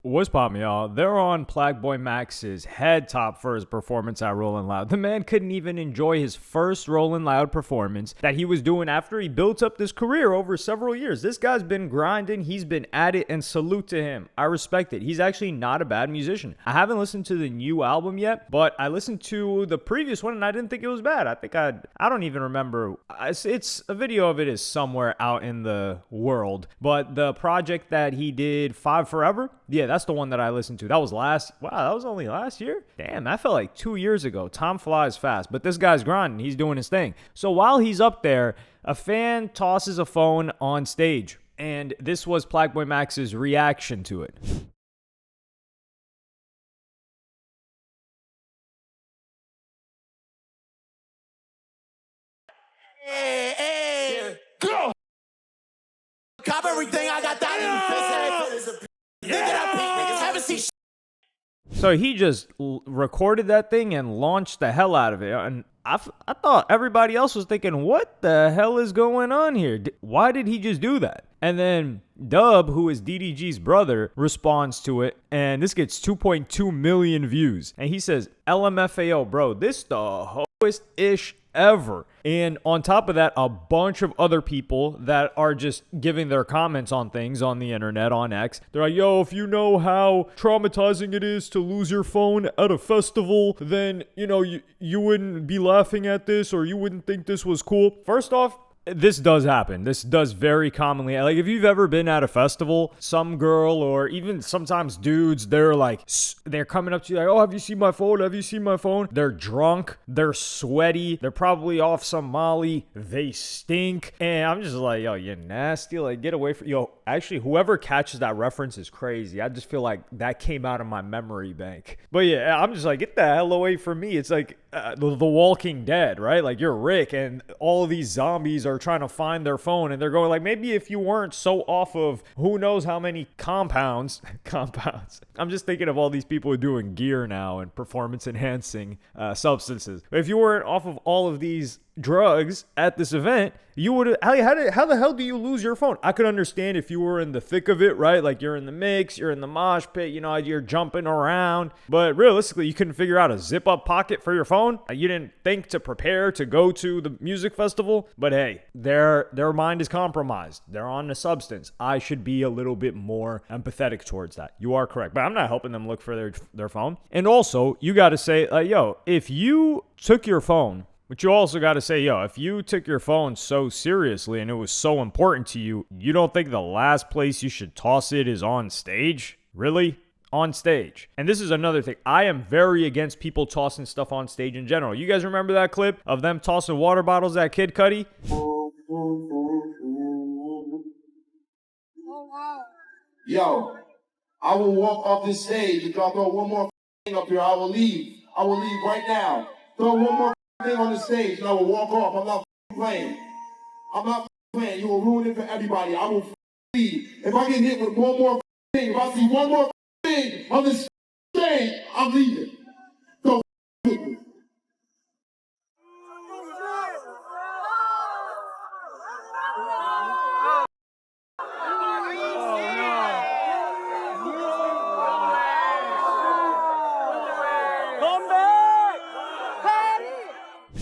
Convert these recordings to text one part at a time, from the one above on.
What's poppin', y'all? They're on Plaque Boy Max's head top for his performance at Rollin' Loud. The man couldn't even enjoy his first Rollin' Loud performance that he was doing after he built up this career over several years. This guy's been grinding, he's been at it, and salute to him. I respect it. He's actually not a bad musician. I haven't listened to the new album yet, but I listened to the previous one and I didn't think it was bad. I don't even remember. It's a video of it is somewhere out in the world, but the project that he did, Five Forever, yeah, that's the one that I listened to. That was only last year? Damn, that felt like 2 years ago. Time flies fast, but this guy's grinding. He's doing his thing. So while he's up there, a fan tosses a phone on stage, and this was Plaque Boy Max's reaction to it. Hey, go! Cop everything I got that in the face. So he just recorded that thing and launched the hell out of it. And I thought everybody else was thinking, what the hell is going on here? Why did he just do that? And then Dub, who is DDG's brother, responds to it. And this gets 2.2 million views. And he says, LMFAO, bro, this the hoest-ish ever. And on top of that, a bunch of other people that are just giving their comments on things on the internet, on X. They're like, yo, if you know how traumatizing it is to lose your phone at a festival, then, you wouldn't be laughing at this, or you wouldn't think this was cool. First off, this does happen. This does very commonly. Like, if you've ever been at a festival, some girl or even sometimes dudes, they're coming up to you like, oh, have you seen my phone? Have you seen my phone? They're drunk. They're sweaty. They're probably off some Molly. They stink. And I'm just like, yo, you're nasty. Like, get away from... Yo, actually, whoever catches that reference is crazy. I just feel like that came out of my memory bank. But yeah, I'm just like, get the hell away from me. It's like the Walking Dead, right? Like, you're Rick and all of these zombies are trying to find their phone, and they're going like, maybe if you weren't so off of who knows how many compounds. I'm just thinking of all these people doing gear now and performance enhancing substances. But if you weren't off of all of these drugs at this event, you would have... How the hell do you lose your phone? I could understand if you were in the thick of it, right? Like, you're in the mix, you're in the mosh pit, you're jumping around. But realistically, you couldn't figure out a zip-up pocket for your phone. You didn't think to prepare to go to the music festival. But hey, their mind is compromised. They're on the substance. I should be a little bit more empathetic towards that. You are correct. But I'm not helping them look for their phone. And also, you got to say, yo, if you took your phone... But you also got to say, yo, if you took your phone so seriously and it was so important to you, you don't think the last place you should toss it is on stage? Really? On stage. And this is another thing. I am very against people tossing stuff on stage in general. You guys remember that clip of them tossing water bottles at Kid Cudi? Yo, I will walk off this stage. If y'all throw one more thing up here, I will leave. I will leave right now. Throw one more thing on the stage and I will walk off. I'm not playing. I'm not playing. You will ruin it for everybody. I will leave. If I get hit with one more thing, if I see one more thing on this stage, I'm leaving. Don't with me.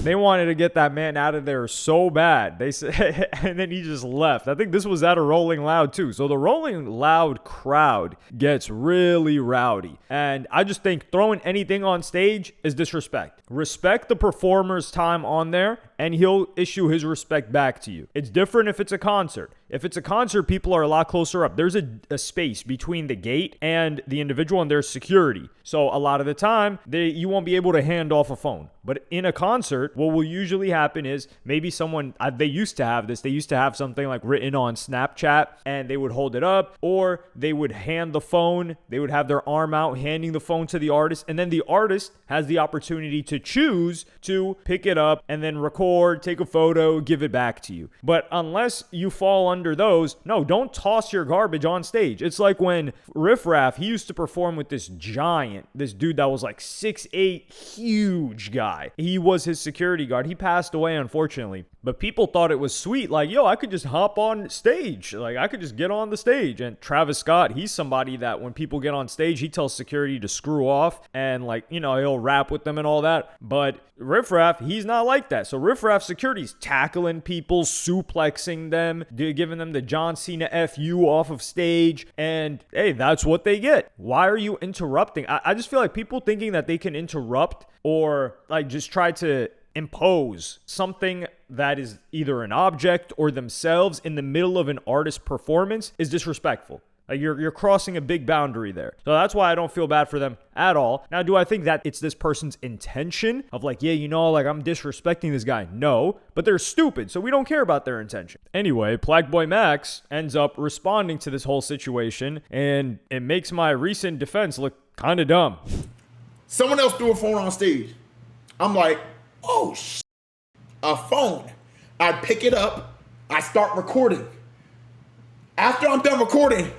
They wanted to get that man out of there so bad. They said, and then he just left. I think this was at a Rolling Loud too. So the Rolling Loud crowd gets really rowdy. And I just think throwing anything on stage is disrespect. Respect the performer's time on there, and he'll issue his respect back to you. It's different if it's a concert. If it's a concert, people are a lot closer up. There's a space between the gate and the individual, and there's security. So a lot of the time, you won't be able to hand off a phone. But in a concert, what will usually happen is maybe someone, they used to have this, they used to have something like written on Snapchat, and they would hold it up, or they would hand the phone, they would have their arm out handing the phone to the artist, and then the artist has the opportunity to choose to pick it up and then record, take a photo, give it back to you. But unless you fall under those, no, don't toss your garbage on stage. It's like when Riff Raff, he used to perform with this giant, this dude that was like 6'8", huge guy. He was his security guard. He passed away, unfortunately. But people thought it was sweet. Like, yo, I could just hop on stage. Like, I could just get on the stage. And Travis Scott, he's somebody that when people get on stage, he tells security to screw off. And, like, you know, he'll rap with them and all that. But Riff Raff, he's not like that. So Riff Raff security's tackling people, suplexing them, giving them the John Cena FU off of stage. And, hey, that's what they get. Why are you interrupting? I just feel like people thinking that they can interrupt or, like, just try to impose something that is either an object or themselves in the middle of an artist performance is disrespectful. Like, you're crossing a big boundary there. So that's why I don't feel bad for them at all. Now, do I think that it's this person's intention of like, yeah, you know, like I'm disrespecting this guy? No, but they're stupid, so we don't care about their intention. Anyway, Plaque Boy Max ends up responding to this whole situation, and it makes my recent defense look kind of dumb. Someone else threw a phone on stage. I'm like, oh, a phone. I pick it up. I start recording. After I'm done recording,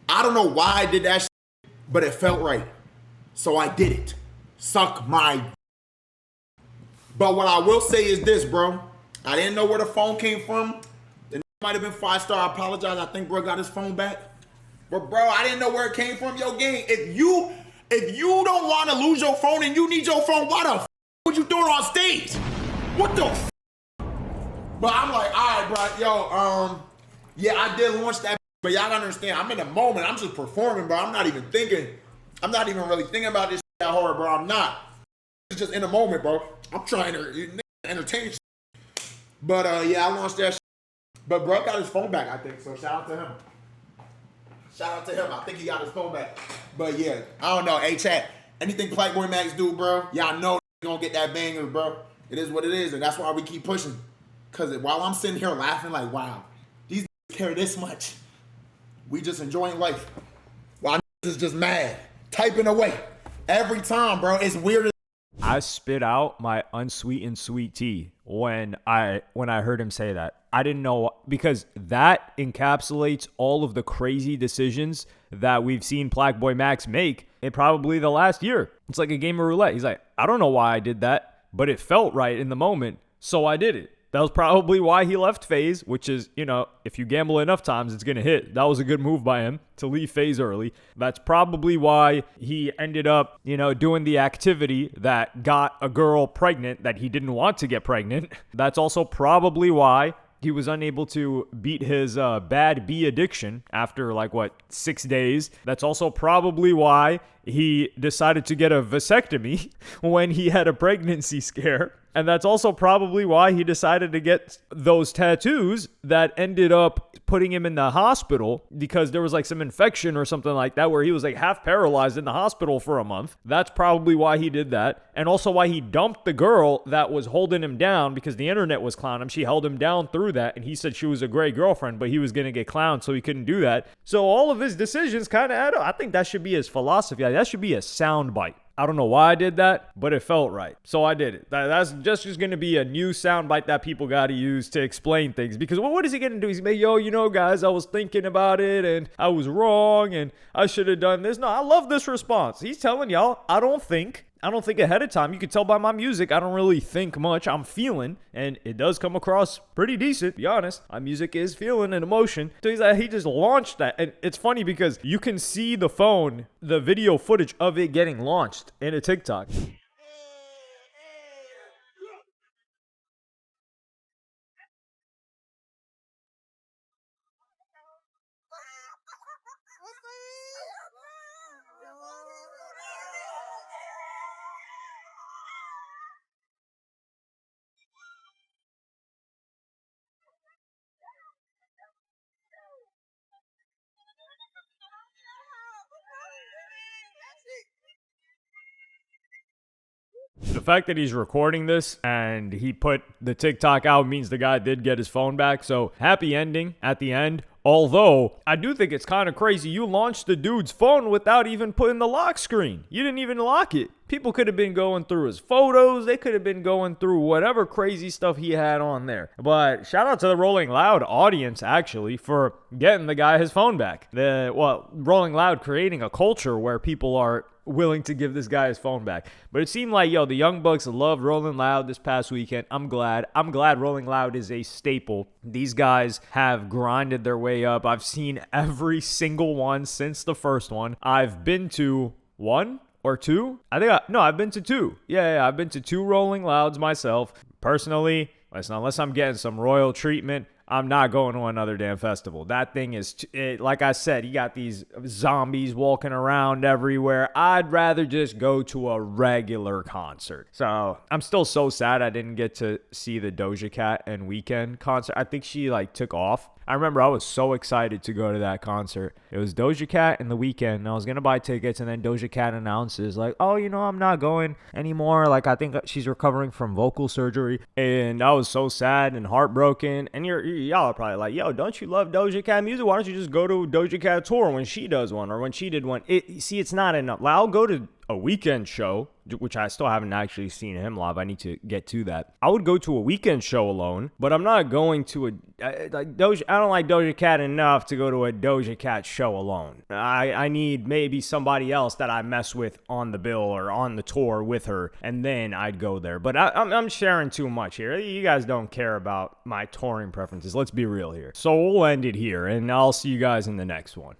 I don't know why I did that shit, but it felt right. So I did it. Suck my. But what I will say is this, bro. I didn't know where the phone came from. The might have been 5-star. I apologize. I think bro got his phone back. But bro, I didn't know where it came from. Yo, gang, if you don't want to lose your phone and you need your phone, why the would you do it on stage? What the f? But I'm like, all right, bro, yo, yeah, I did launch that, but y'all gotta understand, I'm in the moment. I'm just performing, bro. I'm not even really thinking about this that hard, bro. I'm not. It's just in the moment, bro. I'm trying to entertain. But yeah, I launched that. But bro got his phone back, I think. So shout out to him. Shout out to him. I think he got his phone back. But yeah, I don't know. Hey, chat. Anything Plaque Boy Max do, bro? Y'all know gonna get that banger, bro. It is what it is, and that's why we keep pushing. Cause while I'm sitting here laughing like, wow, these care this much. We just enjoying life. While is just mad, typing away every time, bro. It's weird. I spit out my unsweetened sweet tea when I heard him say that. I didn't know, because that encapsulates all of the crazy decisions that we've seen Plaque Boy Max make in probably the last year. It's like a game of roulette. He's like, I don't know why I did that, but it felt right in the moment, so I did it. That was probably why he left FaZe, which is, you know, if you gamble enough times, it's going to hit. That was a good move by him to leave FaZe early. That's probably why he ended up, you know, doing the activity that got a girl pregnant that he didn't want to get pregnant. That's also probably why he was unable to beat his bad bee addiction after 6 days. That's also probably why he decided to get a vasectomy when he had a pregnancy scare. And that's also probably why he decided to get those tattoos that ended up putting him in the hospital, because there was some infection or something like that where he was half paralyzed in the hospital for a month. That's probably why he did that. And also why he dumped the girl that was holding him down, because the internet was clowning him. She held him down through that, and he said she was a great girlfriend, but he was going to get clowned, so he couldn't do that. So all of his decisions kind of add up. I think that should be his philosophy. That should be a sound bite. I don't know why I did that, but it felt right. So I did it. That's just going to be a new soundbite that people got to use to explain things. Because what is he going to do? He's going to be, yo, you know, guys, I was thinking about it and I was wrong and I should have done this. No, I love this response. He's telling y'all, I don't think ahead of time. You can tell by my music, I don't really think much. I'm feeling, and it does come across pretty decent, to be honest. My music is feeling and emotion. So he just launched that. And it's funny because you can see the video footage of it getting launched in a TikTok. The fact that he's recording this and he put the TikTok out means the guy did get his phone back. So happy ending at the end. Although, I do think it's kind of crazy. You launched the dude's phone without even putting the lock screen. You didn't even lock it. People could have been going through his photos. They could have been going through whatever crazy stuff he had on there. But shout out to the Rolling Loud audience, actually, for getting the guy his phone back. Rolling Loud creating a culture where people are willing to give this guy his phone back. But it seemed like, yo, the Young Bucks loved Rolling Loud this past weekend. I'm glad. I'm glad Rolling Loud is a staple. These guys have grinded their way up. I've seen every single one since the first one. I've been to one or two. I've been to two. Yeah, I've been to two Rolling Louds myself. Personally, listen, unless I'm getting some royal treatment, I'm not going to another damn festival. That thing is, like I said, you got these zombies walking around everywhere. I'd rather just go to a regular concert. So I'm still so sad I didn't get to see the Doja Cat and Weeknd concert. I think she like took off. I remember I was so excited to go to that concert. It was Doja Cat and The Weeknd, and I was going to buy tickets, and then Doja Cat announces, like, oh, I'm not going anymore. Like, I think she's recovering from vocal surgery. And I was so sad and heartbroken. And y'all are probably like, yo, don't you love Doja Cat music? Why don't you just go to a Doja Cat tour when she does one or when she did one? It's not enough. Like, I'll go to a Weeknd show, which I still haven't actually seen him live. I need to get to that. I would go to a Weeknd show alone, but I'm not going to I don't like Doja Cat enough to go to a Doja Cat show alone. I need maybe somebody else that I mess with on the bill or on the tour with her, and then I'd go there. But I'm sharing too much here. You guys don't care about my touring preferences. Let's be real here. So we'll end it here, and I'll see you guys in the next one.